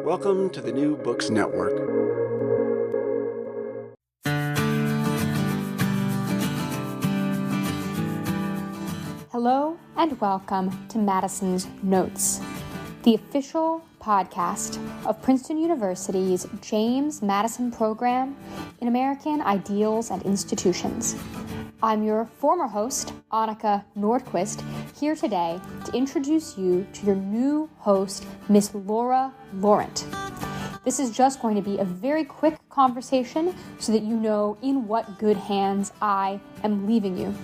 Welcome to the New Books Network. Hello and welcome to Madison's Notes, the official podcast of Princeton University's James Madison Program in American Ideals and Institutions. I'm your former host, Annika Nordquist, here today to introduce you to your new host, Miss Laurent. This is just going to be a very quick conversation so that you know in what good hands I am leaving you.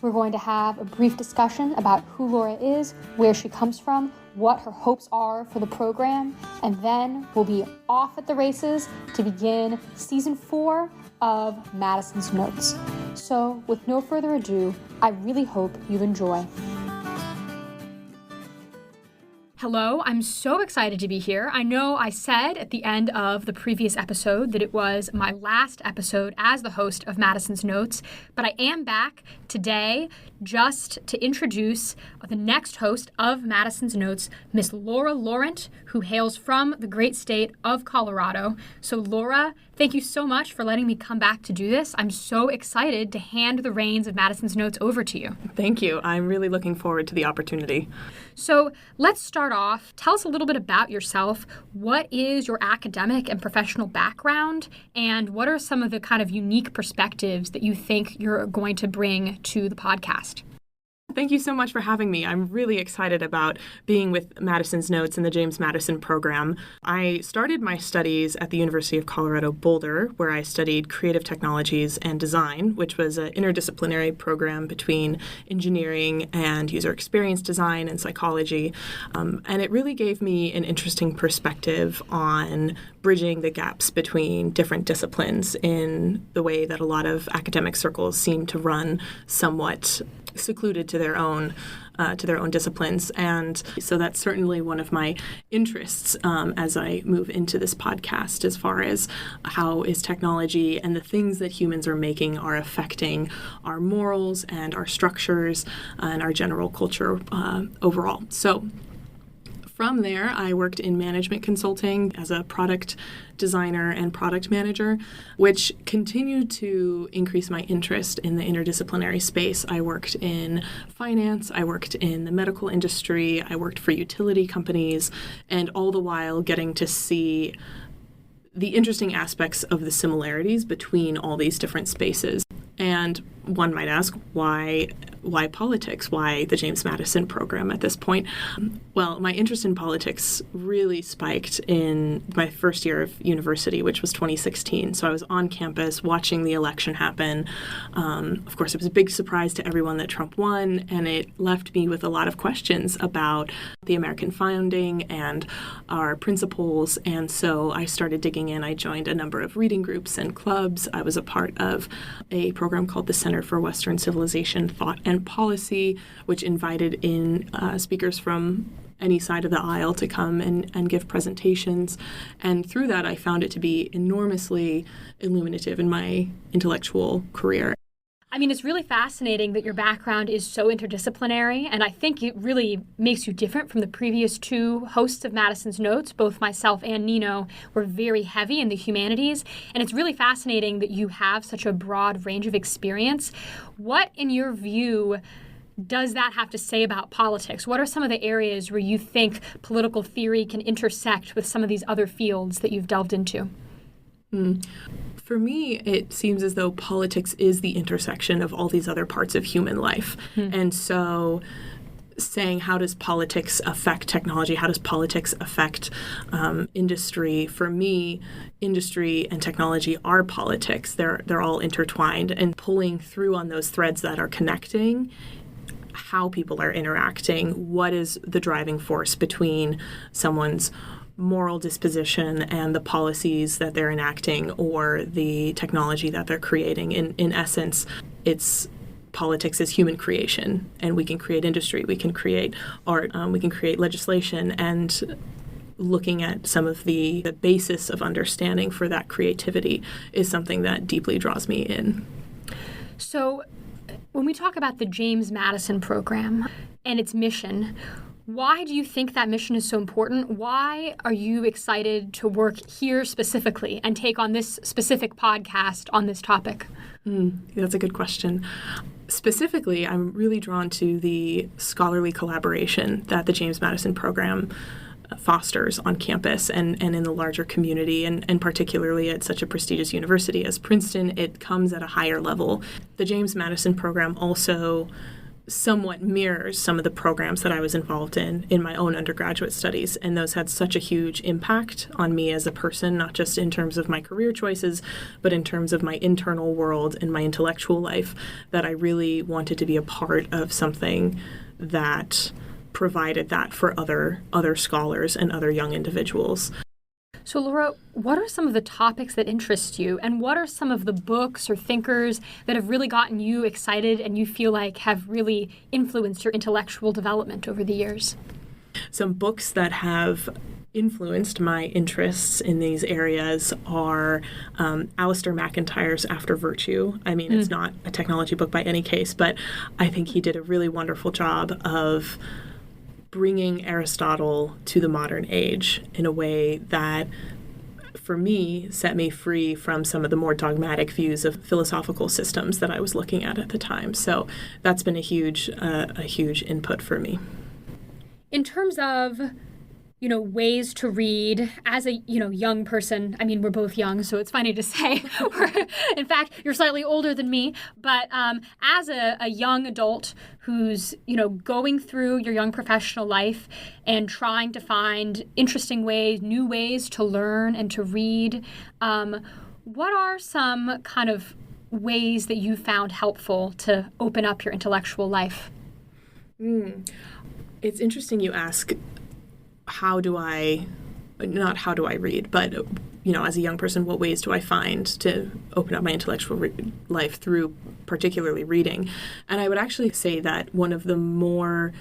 We're going to have a brief discussion about who Laura is, where she comes from, what her hopes are for the program, and then we'll be off at the races to begin Season 4 of Madison's Notes. So, with no further ado, I really hope you enjoy. Hello, I'm so excited to be here. I know I said at the end of the previous episode that it was my last episode as the host of Madison's Notes, but I am back today just to introduce the next host of Madison's Notes, Miss Laurent, who hails from the great state of Colorado. So Laura, thank you so much for letting me come back to do this. I'm so excited to hand the reins of Madison's Notes over to you. Thank you. I'm really looking forward to the opportunity. So let's start off. Tell us a little bit about yourself. What is your academic and professional background? And what are some of the kind of unique perspectives that you think you're going to bring to the podcast? Thank you so much for having me. I'm really excited about being with Madison's Notes and the James Madison Program. I started my studies at the University of Colorado Boulder, where I studied creative technologies and design, which was an interdisciplinary program between engineering and user experience design and psychology. And it really gave me an interesting perspective on bridging the gaps between different disciplines in the way that a lot of academic circles seem to run somewhat secluded to their own disciplines. And so that's certainly one of my interests as I move into this podcast, as far as how is technology and the things that humans are making are affecting our morals and our structures and our general culture overall. So from there, I worked in management consulting as a product designer and product manager, which continued to increase my interest in the interdisciplinary space. I worked in finance, I worked in the medical industry, I worked for utility companies, and all the while getting to see the interesting aspects of the similarities between all these different spaces. And one might ask, why politics? Why the James Madison Program at this point? Well, my interest in politics really spiked in my first year of university, which was 2016. So I was on campus watching the election happen. Of course, it was a big surprise to everyone that Trump won, and it left me with a lot of questions about the American founding and our principles. And so I started digging in. I joined a number of reading groups and clubs. I was a part of a program called the Center for Western Civilization, Thought and Policy, which invited in speakers from any side of the aisle to come and give presentations. And through that, I found it to be enormously illuminative in my intellectual career. I mean, it's really fascinating that your background is so interdisciplinary, and I think it really makes you different from the previous two hosts of Madison's Notes. Both myself and Nino were very heavy in the humanities, and it's really fascinating that you have such a broad range of experience. What, in your view, does that have to say about politics? What are some of the areas where you think political theory can intersect with some of these other fields that you've delved into? For me, it seems as though politics is the intersection of all these other parts of human life. And so saying, how does politics affect technology? How does politics affect industry? For me, industry and technology are politics. They're all intertwined, and pulling through on those threads that are connecting how people are interacting. What is the driving force between someone's moral disposition and the policies that they're enacting or the technology that they're creating? In essence, it's politics is human creation, and we can create industry, we can create art, we can create legislation, and looking at some of the basis of understanding for that creativity is something that deeply draws me in. So when we talk about the James Madison Program and its mission, Why do you think that mission is so important? Why are you excited to work here specifically and take on this specific podcast on this topic? That's a good question. Specifically, I'm really drawn to the scholarly collaboration that the James Madison Program fosters on campus and in the larger community, and particularly at such a prestigious university as Princeton. It comes at a higher level. The James Madison Program also somewhat mirrors some of the programs that I was involved in my own undergraduate studies, and those had such a huge impact on me as a person, not just in terms of my career choices, but in terms of my internal world and my intellectual life, that I really wanted to be a part of something that provided that for other scholars and other young individuals. So, Laura, what are some of the topics that interest you, and what are some of the books or thinkers that have really gotten you excited and you feel like have really influenced your intellectual development over the years? Some books that have influenced my interests in these areas are Alistair MacIntyre's After Virtue. I mean, it's not a technology book by any case, but I think he did a really wonderful job of bringing Aristotle to the modern age in a way that, for me, set me free from some of the more dogmatic views of philosophical systems that I was looking at the time. So that's been a huge input for me. In terms of, ways to read as a, young person, I mean, we're both young, so it's funny to say. In fact, you're slightly older than me, but as a young adult who's, going through your young professional life and trying to find interesting ways, new ways to learn and to read, what are some kind of ways that you found helpful to open up your intellectual life? It's interesting you ask, not how do I read, but, as a young person, what ways do I find to open up my intellectual life through particularly reading? And I would actually say that one of the more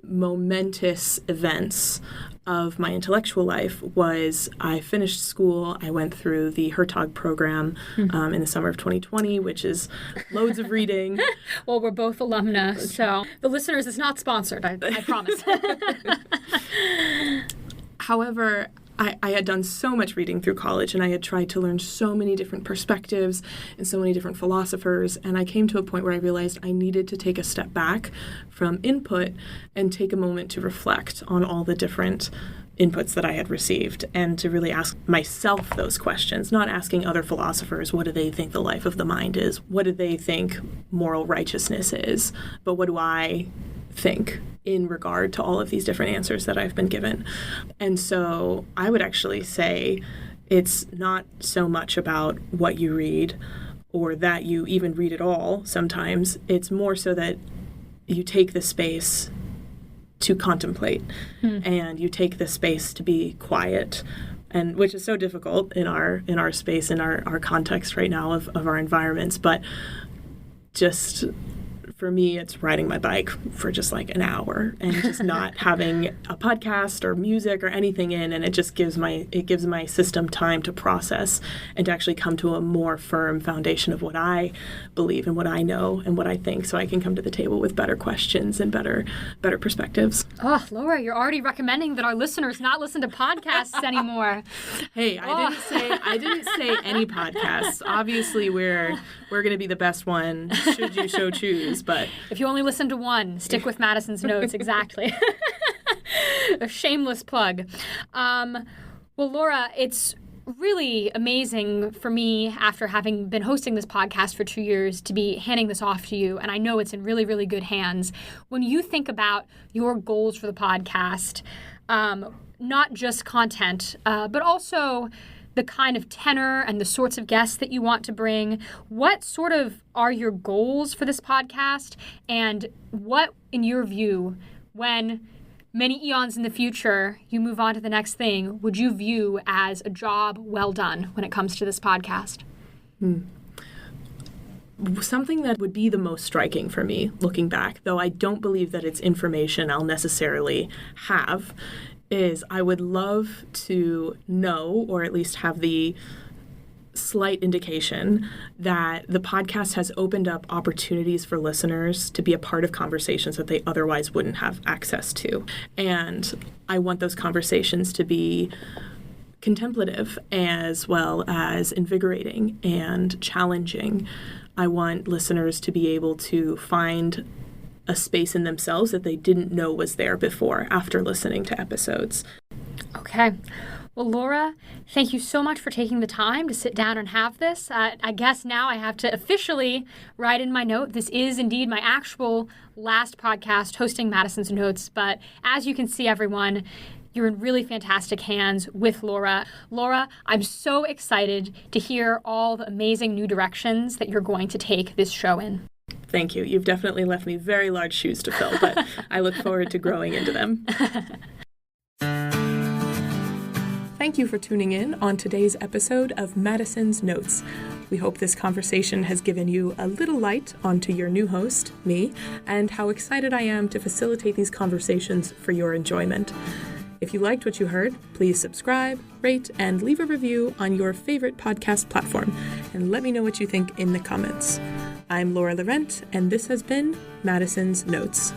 momentous events of my intellectual life was I finished school. I went through the Hertog program in the summer of 2020, which is loads of reading. Well, we're both alumna, so the listeners, it's not sponsored, I promise. However, I had done so much reading through college, and I had tried to learn so many different perspectives and so many different philosophers, and I came to a point where I realized I needed to take a step back from input and take a moment to reflect on all the different inputs that I had received, and to really ask myself those questions, not asking other philosophers, what do they think the life of the mind is? What do they think moral righteousness is? But what do I think in regard to all of these different answers that I've been given? And so I would actually say it's not so much about what you read or that you even read at all sometimes. It's more so that you take the space to contemplate and you take the space to be quiet, and which is so difficult in our space, in our context right now of our environments. But just for me, it's riding my bike for just like an hour and just not having a podcast or music or anything in, and it just gives my system time to process and to actually come to a more firm foundation of what I believe and what I know and what I think, so I can come to the table with better questions and better perspectives. Oh, Laura, you're already recommending that our listeners not listen to podcasts anymore. Hey, I didn't say any podcasts. Obviously, we're going to be the best one, should you so choose. But if you only listen to one, stick with Madison's Notes. Exactly. A shameless plug. Well, Laura, it's really amazing for me, after having been hosting this podcast for 2 years, to be handing this off to you. And I know it's in really, really good hands. When you think about your goals for the podcast, not just content, but also the kind of tenor and the sorts of guests that you want to bring, what sort of are your goals for this podcast? And what, in your view, when many eons in the future you move on to the next thing, would you view as a job well done when it comes to this podcast? Something that would be the most striking for me, looking back, though I don't believe that it's information I'll necessarily have, is I would love to know, or at least have the slight indication that the podcast has opened up opportunities for listeners to be a part of conversations that they otherwise wouldn't have access to. And I want those conversations to be contemplative as well as invigorating and challenging. I want listeners to be able to find a space in themselves that they didn't know was there before after listening to episodes. Okay. Well, Laura, thank you so much for taking the time to sit down and have this. I guess now I have to officially write in my note, this is indeed my actual last podcast hosting Madison's Notes. But as you can see, everyone, you're in really fantastic hands with Laura. Laura, I'm so excited to hear all the amazing new directions that you're going to take this show in. Thank you. You've definitely left me very large shoes to fill, but I look forward to growing into them. Thank you for tuning in on today's episode of Madison's Notes. We hope this conversation has given you a little light onto your new host, me, and how excited I am to facilitate these conversations for your enjoyment. If you liked what you heard, please subscribe, rate, and leave a review on your favorite podcast platform, and let me know what you think in the comments. I'm Laura Laurent, and this has been Madison's Notes.